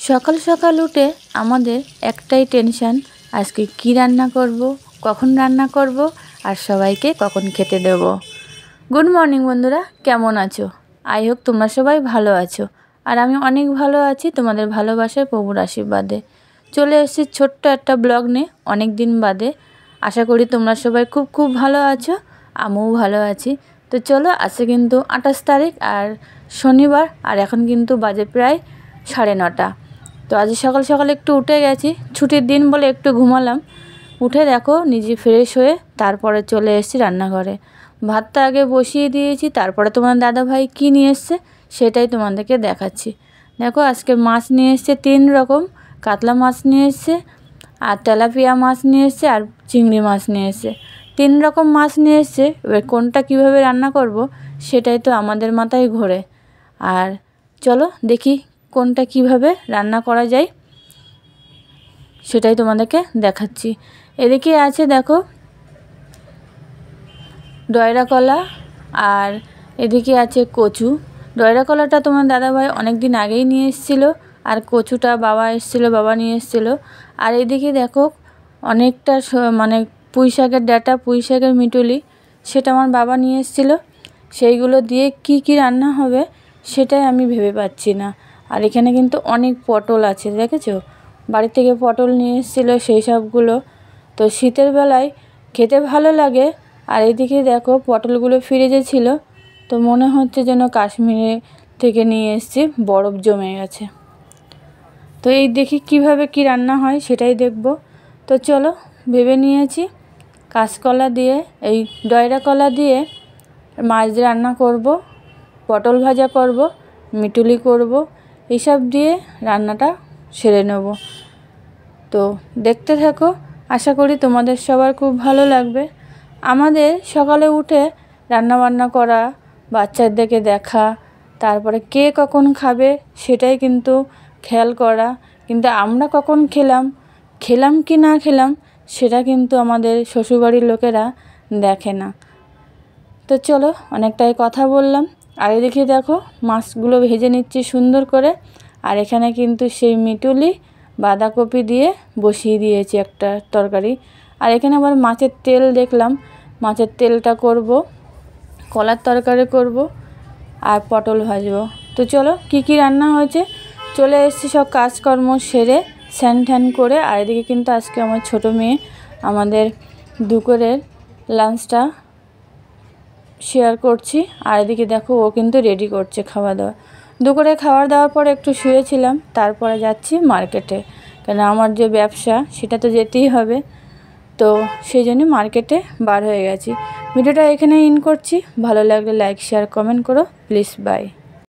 সকাল সকাল উঠে আমাদের একটাই টেনশন, আজকে কি রান্না করব, কখন রান্না করব আর সবাইকে কখন খেতে দেব। গুড মর্নিং বন্ধুরা, কেমন আছো? আই হোপ তোমরা সবাই ভালো আছো, আর আমি অনেক ভালো আছি তোমাদের ভালোবাসায় প্রভুর আশীর্বাদে। চলে এসেছি ছোট্ট একটা ব্লগ নিয়ে অনেক দিন বাদে। আশা করি তোমরা সবাই খুব খুব ভালো আছো, আমিও ভালো আছি। তো চলো, আজকে কিন্তু 28 তারিখ আর শনিবার, আর এখন কিন্তু বাজে প্রায় 9:30। তো আজ সকাল সকাল একটু উঠে গেছি, ছুটির দিন বলে একটু ঘুমালাম। উঠে দেখো নিজে ফ্রেশ হয়ে তারপরে চলে এসেছি রান্নাঘরে। ভাতটা আগে বসিয়ে দিয়েছি, তারপরে তোমার দাদাভাই কী নিয়ে এসছে সেটাই তোমাদেরকে দেখাচ্ছি। দেখো আজকে মাছ নিয়ে এসছে 3 রকম। কাতলা মাছ নিয়ে এসছে, আর তেলাপিয়া মাছ নিয়ে এসছে, আর চিংড়ি মাছ নিয়ে এসছে। 3 রকম মাছ নিয়ে এসছে। এবার কোনটা কীভাবে রান্না করব সেটাই তো আমাদের মাথায় ঘোরে। আর চলো দেখি কোনটা কিভাবে রান্না করা যায় সেটাই তোমাদেরকে দেখাচ্ছি। এদিকে আছে দেখো ডয়রা কলা, আর এদিকে আছে কচু। ডয়রা কলাটা তোমার দাদাভাই অনেক দিন আগেই নিয়ে এসেছিলো, আর কচুটা বাবা এসেছিলো, বাবা নিয়ে এসেছিলো। আর এদিকে দেখো অনেকটা মানে পুঁই শাকের ডাঁটা, পুঁই শাকের মিটুলি, সেটা আমার বাবা নিয়ে এসেছিলো। সেইগুলো দিয়ে কি কি রান্না হবে সেটাই আমি ভেবে পাচ্ছি না। আর এখানে কিন্তু অনেক পটল আছে, দেখেছো? বাড়ি থেকে পটল নিয়ে এসেছিলো, সেই সবগুলো তো শীতের বেলায় খেতে ভালো লাগে। আর এদিকে দেখো পটলগুলো ফ্রিজে ছিল, তো মনে হচ্ছে যেন কাশ্মীরে থেকে নিয়ে এসেছি, বরফ জমে গেছে। তো এই দেখি কিভাবে কি রান্না হয় সেটাই দেখব। তো চলো, ভেবে নিয়েছি কাঁচকলা দিয়ে, এই ডয়রা কলা দিয়ে মাছ রান্না করব, পটল ভাজা করব, মিটুলি করব, এইসব দিয়ে রান্নাটা সেরে নেব। তো দেখতে থাকো, আশা করি তোমাদের সবার খুব ভালো লাগবে। আমাদের সকালে উঠে রান্না বান্না করা, বাচ্চাদেরকে দেখা, তারপরে কে কখন খাবে সেটাই কিন্তু খেয়াল করা। কিন্তু আমরা কখন খেলাম কি না খেলাম সেটা কিন্তু আমাদের শ্বশুরবাড়ির লোকেরা দেখে না। তো চলো, অনেকটাই কথা বললাম। আর এদিকে দেখো মাছগুলো ভেজে নিচ্ছি সুন্দর করে। আর এখানে কিন্তু সেই মিটুলি বাঁধাকপি দিয়ে বসিয়ে দিয়েছি একটা তরকারি। আর এখানে আবার মাছের তেল দেখলাম, মাছের তেলটা করব, কলার তরকারি করব, আর পটল ভাজবো। তো চলো কি কি রান্না হয়েছে, চলে এসেছি সব কাজকর্ম সেরে স্নান ট্যান করে। আর এদিকে কিন্তু আজকে আমার ছোটো মেয়ে আমাদের দুপুরের লাঞ্চটা শেয়ার করছি। আর এদিকে দেখো ও কিন্তু রেডি করছে খাওয়া দাওয়া। দুপুরে খাবার দাওয়ার পর একটু শুয়েছিলাম, তারপরে যাচ্ছি মার্কেটে, কেন আমার যে ব্যবসা সেটা তো যেতেই হবে। তো সেই জন্য মার্কেটে বার হয়ে গেছি। ভিডিওটা এখানে ইন করছি। ভালো লাগলে লাইক শেয়ার কমেন্ট করো প্লিজ। বাই।